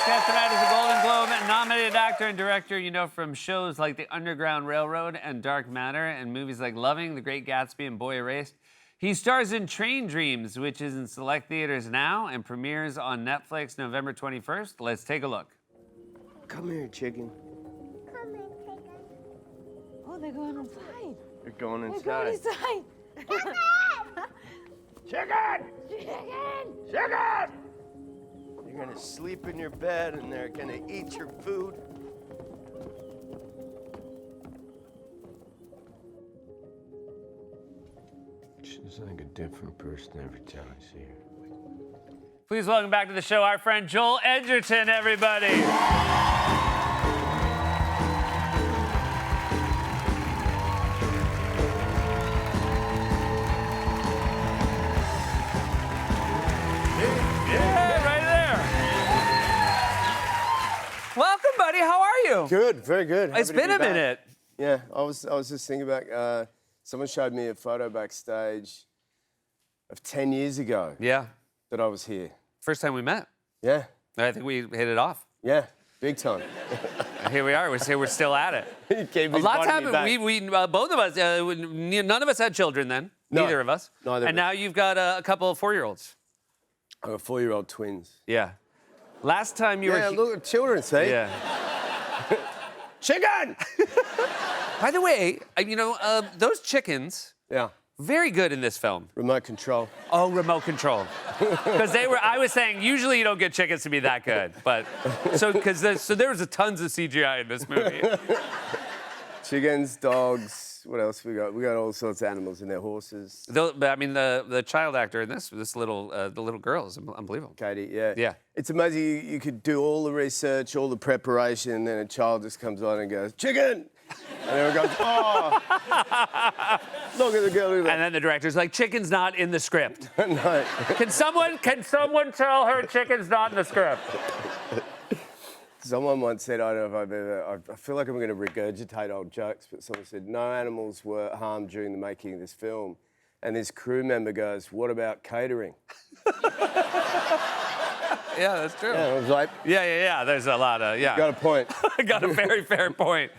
guest tonight is a Golden Globe-nominated actor and director you know from shows like The Underground Railroad and Dark Matter and movies like Loving, The Great Gatsby, and Boy Erased. He stars in Train Dreams, which is in select theaters now and premieres on Netflix November 21st. Let's take a look. Come here, chicken. Come here, chicken. Oh, they're going inside. They're going They're inside. going inside. Chicken! Chicken! Chicken! You're gonna sleep in your bed and they're gonna eat your food. She's like a different person every time I see her. Please welcome back to the show our friend Joel Edgerton, everybody. Yeah, right there. Welcome, buddy. How are you? Good, very good. It's Happy to been be a back. minute. Yeah, I was just thinking back. Someone showed me a photo backstage of 10 years ago Yeah. that I was here. First time we met. Yeah, I think we hit it off. yeah, big time. And here we are. We're still at it. You keep A lot's inviting me happened. back. We both of us, none of us had children then. No, Neither of us. neither And of now you've got a couple of 4-year-olds. I got 4-year-old twins. Yeah. Last time you Yeah, were. look at children, see? Yeah. Chicken! By the way, those chickens, Yeah, very good in this film. remote control. Oh, remote control. Because I was saying, usually you don't get chickens to be that good. But, so there was tons of CGI in this movie. Chickens, dogs, what else we got? We got all sorts of animals in there, horses. The child actor in the little girl is unbelievable. Katie, yeah. Yeah. It's amazing you could do all the research, all the preparation, and then a child just comes on and goes, chicken! And everyone goes, oh! Look at the girl, look at And then the director's like, chicken's not in the script. that. No. Can someone tell her chicken's not in the script? Someone once said, I don't know if I've ever, I feel like I'm going to regurgitate old jokes, but someone said, no animals were harmed during the making of this film. And this crew member goes, what about catering? Yeah, that's true. And I was like, Yeah. There's a lot of, yeah. got a point. Got a very fair point.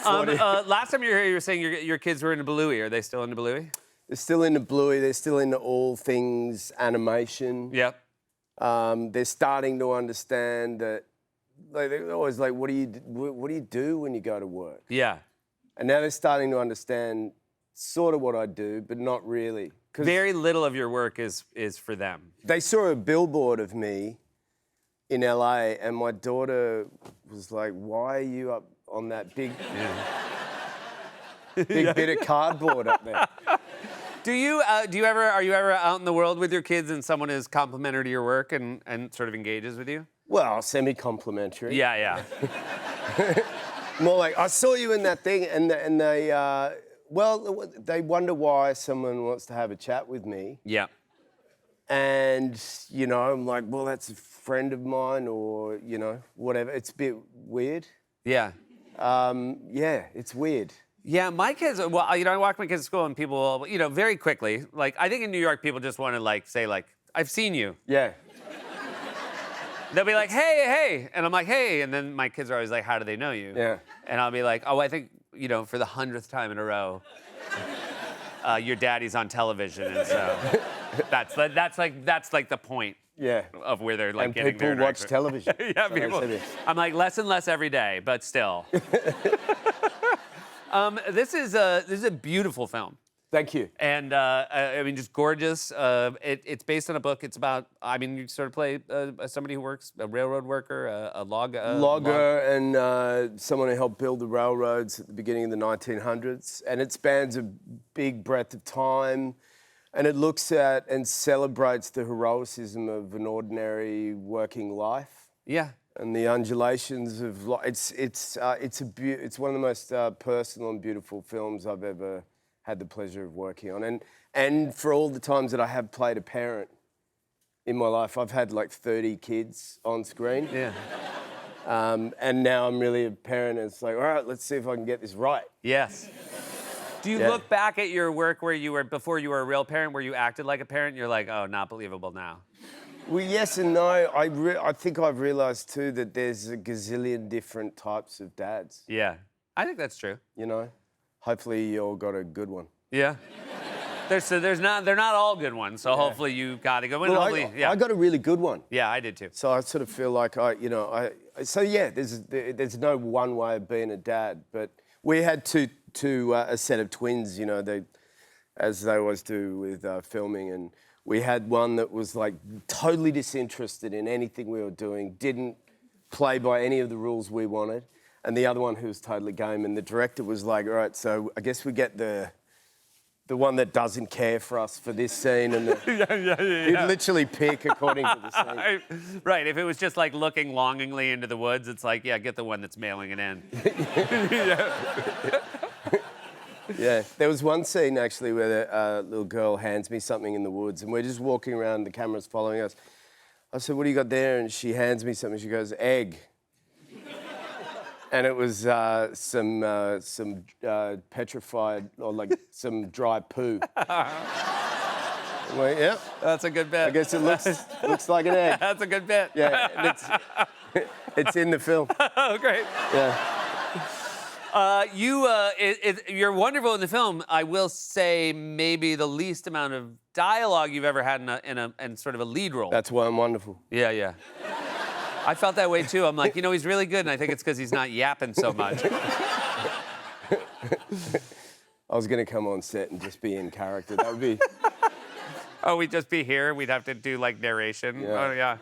Last time you were here, you were saying your kids were into Bluey. Are they still into Bluey? They're still into Bluey. They're still into all things animation. Yep. They're starting to understand that. Like, they're always like, what do you do when you go to work? Yeah. And now they're starting to understand sort of what I do, but not really. 'Cause Very little of your work is for them. they saw a billboard of me in LA, and my daughter was like, why are you up on that big bit of cardboard up there? Are you ever out in the world with your kids and someone is complimentary to your work and sort of engages with you? Well, semi-complimentary. Yeah. More like, I saw you in that thing, and they, they wonder why someone wants to have a chat with me. Yeah. And, I'm like, well, that's a friend of mine or, whatever. It's a bit weird. Yeah. Yeah, it's weird. Yeah, my kids, I walk my kids to school and people, very quickly, like, I think in New York, people just want to, say, I've seen you. Yeah. They'll be like, hey. And I'm like, hey. And then my kids are always like, how do they know you? Yeah. And I'll be like, oh, I think, for the 100th time in a row, your daddy's on television. And so that's like the point. Yeah. Of where they're like And getting people their watch television. Yeah, people. I'm like less and less every day, but still. This is a beautiful film. Thank you. And just gorgeous. It's based on a book. It's about, you sort of play somebody who works, a railroad worker, a logger and someone who helped build the railroads at the beginning of the 1900s. And it spans a big breadth of time. And it looks at and celebrates the heroicism of an ordinary working life. Yeah. And the undulations of life. It's one of the most personal and beautiful films I've ever had the pleasure of working on. And for all the times that I have played a parent in my life, I've had like 30 kids on screen. Yeah. And now I'm really a parent and it's like, all right, let's see if I can get this right. Yes. Do you look back at your work where before you were a real parent, where you acted like a parent, and you're like, oh, not believable now? Well, yes and no. I think I've realised too that there's a gazillion different types of dads. Yeah, I think that's true. You know, hopefully you all got a good one. Yeah. They're not all good ones, so hopefully you got a good one. Well, Hopefully, yeah. I got a really good one. Yeah, I did too. So I sort of feel like there's no one way of being a dad, but we had a set of twins, you know, as they always do with filming, and we had one that was like totally disinterested in anything we were doing, didn't play by any of the rules we wanted, and the other one who was totally game, and the director was like, all right, so I guess we get the one that doesn't care for us for this scene, and he'd literally pick according to the scene. Right, if it was just like looking longingly into the woods, it's like, yeah, get the one that's mailing it in. Yeah, there was one scene actually where a little girl hands me something in the woods, and we're just walking around, the camera's following us. I said, what do you got there? And she hands me something, she goes, egg. And it was some petrified, or like some dry poo. I'm like, yeah. That's a good bit. I guess it looks like an egg. That's a good bit. Yeah, and it's in the film. Oh, great. Yeah. You're wonderful in the film. I will say maybe the least amount of dialogue you've ever had in sort of a lead role. That's why I'm wonderful. Yeah, yeah. I felt that way too. I'm like, you know, he's really good, and I think it's because he's not yapping so much. I was going to come on set and just be in character. That would be... Oh, we'd just be here. We'd have to do like narration. Yeah. Oh, yeah.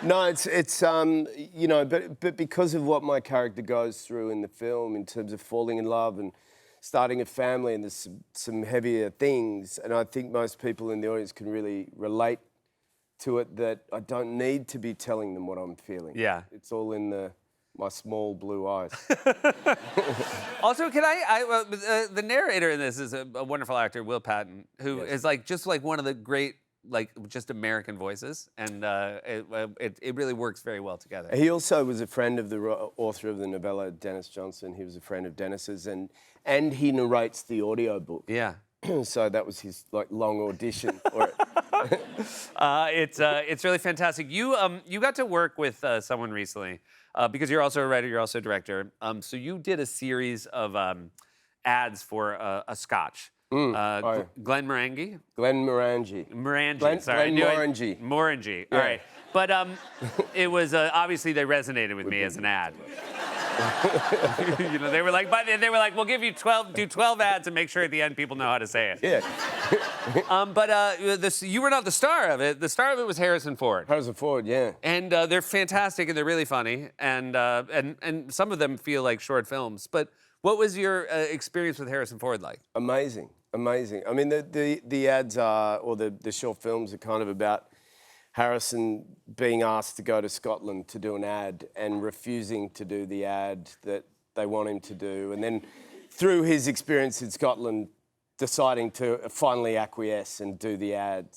No, it's you know, but because of what my character goes through in the film in terms of falling in love and starting a family, and there's some heavier things, and I think most people in the audience can really relate to it, that I don't need to be telling them what I'm feeling. Yeah. It's all in my small blue eyes. Also, can the narrator in this is a wonderful actor, Will Patton, who is like just like one of the great like just American voices, and it really works very well together. He also was a friend of the author of the novella, Dennis Johnson. He was a friend of Dennis's, and he narrates the audiobook. Yeah. So that was his like long audition for it. It's really fantastic. You got to work with someone recently because you're also a writer, you're also a director. So you did a series of ads for a scotch. Glenn Morangi? Glenn Morangi. Morangi, sorry. Glenn Morangi. Morangi, Yeah. all right. But it was, obviously they resonated with me as an ad. You know, they were like, we'll give you 12 ads and make sure at the end people know how to say it. Yeah. But you were not the star of it. The star of it was Harrison Ford. Harrison Ford, yeah. And they're fantastic and they're really funny, and some of them feel like short films. But what was your experience with Harrison Ford like? Amazing. I mean, the ads are, or the short films are kind of about Harrison being asked to go to Scotland to do an ad and refusing to do the ad that they want him to do. And then through his experience in Scotland, deciding to finally acquiesce and do the ad.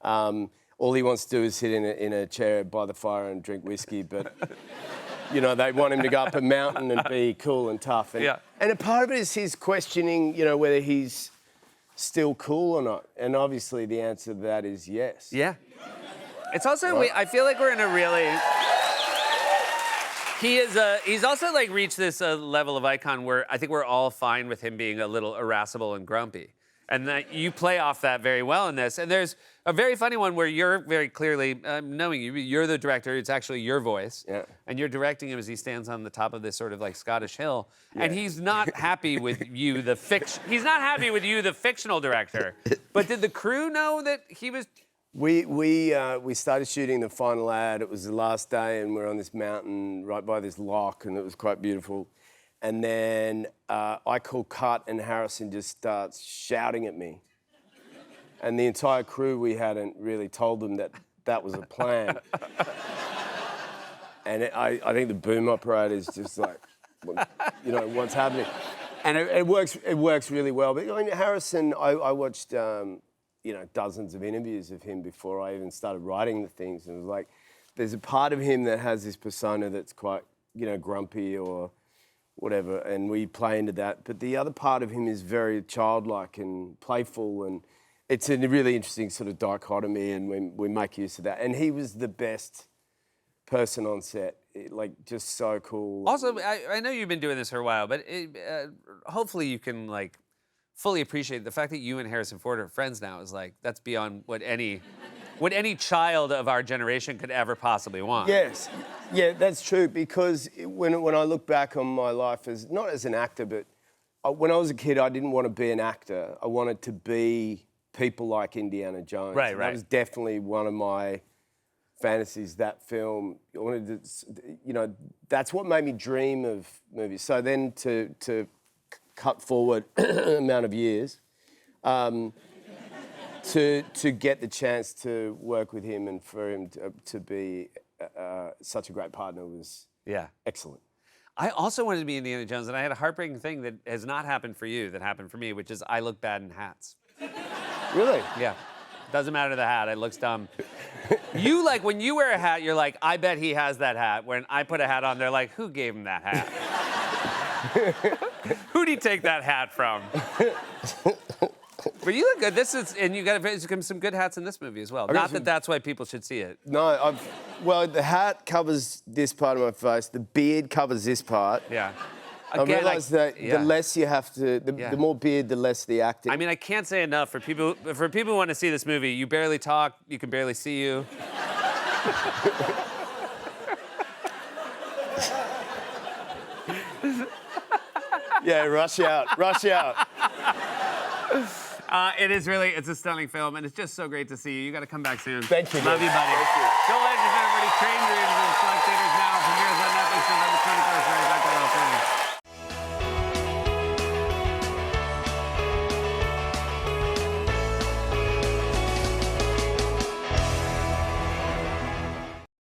All he wants to do is sit in a chair by the fire and drink whiskey, but... You know, they want him to go up a mountain and be cool and tough. And, and a part of it is his questioning, you know, whether he's still cool or not. And obviously the answer to that is yes. Yeah. It's also, I feel like we're in a really... He's also like reached this level of icon where I think we're all fine with him being a little irascible and grumpy. And that you play off that very well in this. And there's a very funny one where you're very clearly, knowing you're the director, it's actually your voice. Yeah. And you're directing him as he stands on the top of this sort of like Scottish hill. Yeah. And he's not happy with you, he's not happy with you, the fictional director. But did the crew know that he was... We started shooting the final ad. It was the last day, and we're on this mountain right by this loch, and it was quite beautiful. And then I call cut, and Harrison just starts shouting at me. And the entire crew, we hadn't really told them that was a plan. And I think the boom operator is just like, you know, what's happening? And it works really well. But I mean, Harrison, I watched, you know, dozens of interviews of him before I even started writing the things. And it was like, there's a part of him that has this persona that's quite, you know, grumpy or whatever, and we play into that. But the other part of him is very childlike and playful, it's a really interesting sort of dichotomy, and we make use of that. And he was the best person on set, like just so cool. Also, I know you've been doing this for a while, but hopefully you can like fully appreciate the fact that you and Harrison Ford are friends now is like that's beyond what any child of our generation could ever possibly want. Yes, yeah, that's true. Because when I look back on my life as not as an actor, but when I was a kid, I didn't want to be an actor. I wanted to be people like Indiana Jones. Right, And right. That was definitely one of my fantasies. That film, I wanted to, that's what made me dream of movies. So then to cut forward amount of years. To get the chance to work with him and for him to be such a great partner was excellent. I also wanted to be Indiana Jones, and I had a heartbreaking thing that has not happened for you that happened for me, which is I look bad in hats. Really? Yeah. Doesn't matter the hat, it looks dumb. You, like, when you wear a hat, you're like, I bet he has that hat. When I put a hat on, they're like, who gave him that hat? Who'd he take that hat from? But you look good. And you got some good hats in this movie as well. Not that that's why people should see it. No, the hat covers this part of my face. The beard covers this part. Yeah. I realised that the less you have to, the more beard, the less the acting. I mean, I can't say enough for people who want to see this movie. You barely talk. You can barely see you. Yeah, rush out, rush out. It's a stunning film, and it's just so great to see you. You got to come back soon. Thank you. Love you, buddy. Thank you. Joel